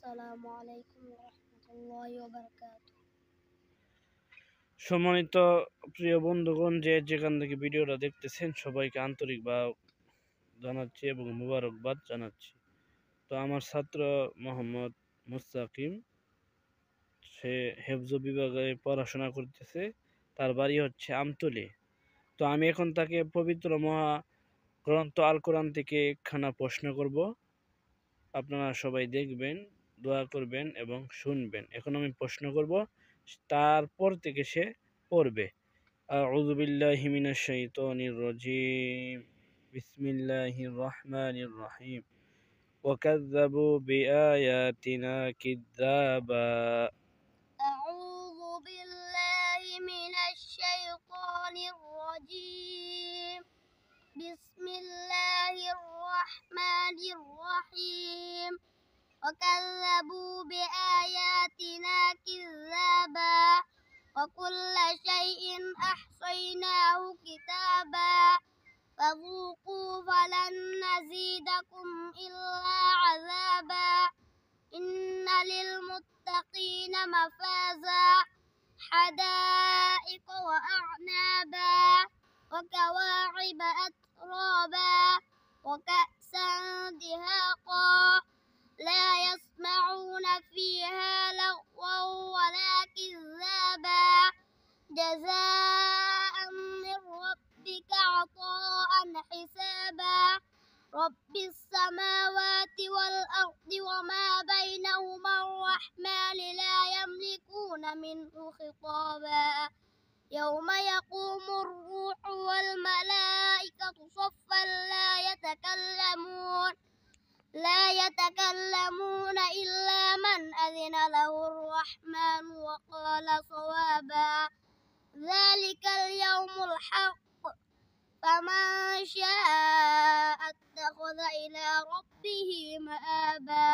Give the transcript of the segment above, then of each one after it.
আসসালামু আলাইকুম রাহমাতুল্লাহি ওয়া বারাকাতুহু। সম্মানিত প্রিয় বন্ধুগণ, যে যেখান থেকে ভিডিওটা দেখতেছেন সবাইকে আন্তরিক বা জানাচ্ছি এবং মুবারকবাদ জানাচ্ছি। তো আমার ছাত্র মোহাম্মদ মুস্তাকিম, সে হেফজ বিভাগে পড়াশোনা করতেছে। তার বাড়ি হচ্ছে আমতলী। তো আমি এখন তাকে পবিত্র মহা গ্রন্থ আল কোরআন থেকে একখানা প্রশ্ন করব। আপনারা সবাই দেখবেন, দোয়া করবেন এবং শুনবেন। এখন আমি প্রশ্ন করব, তারপর থেকে সে পড়বে। أعوذ بالله من الشيطان الرجيم. بسم الله الرحمن الرحيم. وكذبوا بآياتنا كذابا. أعوذ بالله من الشيطان الرجيم. بسم الله الرحمن الرحيم. وكذبوا بآياتنا كذابا وكل شيء أحصيناه كتابا فذوقوا فلن نزيدكم إلا عذابا إن للمتقين مفازا حدائق وأعنابا وكواعب أترابا وكأسا دهاقا لا يسمعون فيها لغوا ولا كذابا جزاء من ربك عطاء حسابا رب السماوات والأرض وما بينهما الرحمن لا يملكون منه خطابا يوم يقوم الروح والملائكة صفا لا يتكلمون إلا من أذن له الرحمن وقال صوابا ذلك اليوم الحق فمن شاء اتخذ إلى ربه مآبا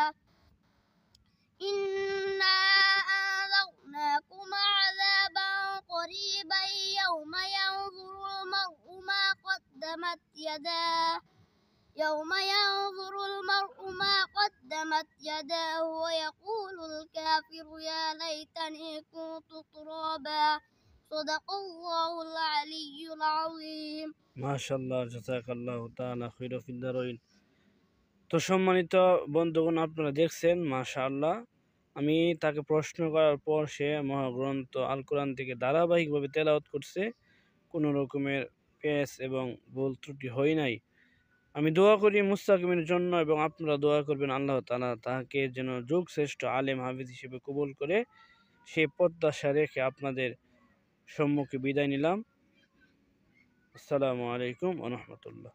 إنا أنذرناكم عذابا قريبا يوم ينظر المرء ما قدمت يداه ويقول الكافر يا ليتني كنت ترابا صدق الله العلي العظيم মাশাআল্লাহ, জাযাকাল্লাহু তাআলা খায়রা ফিদ দারাইন। তো সম্মানিত বন্ধুগণ, আপনারা দেখছেন মাশাআল্লাহ, আমি তাকে প্রশ্ন করার পর সে মহাগ্রন্থ আল কোরআন থেকে ধারাবাহিকভাবে তেলাওয়াত করছে। কোনো রকমের পেশ এবং ভুল ত্রুটি হয় নাই। আমি দোয়া করি মুস্তাকিমের জন্য এবং আপনারা দোয়া করবেন আল্লাহ তাআলা তাকে যেন যুগ শ্রেষ্ঠ আলেম হাফিজ হিসেবে কবুল করে। সেই প্রত্যাশা রেখে আপনাদের সম্মুখে বিদায় নিলাম। আসসালামু আলাইকুম ওয়া রাহমাতুল্লাহ।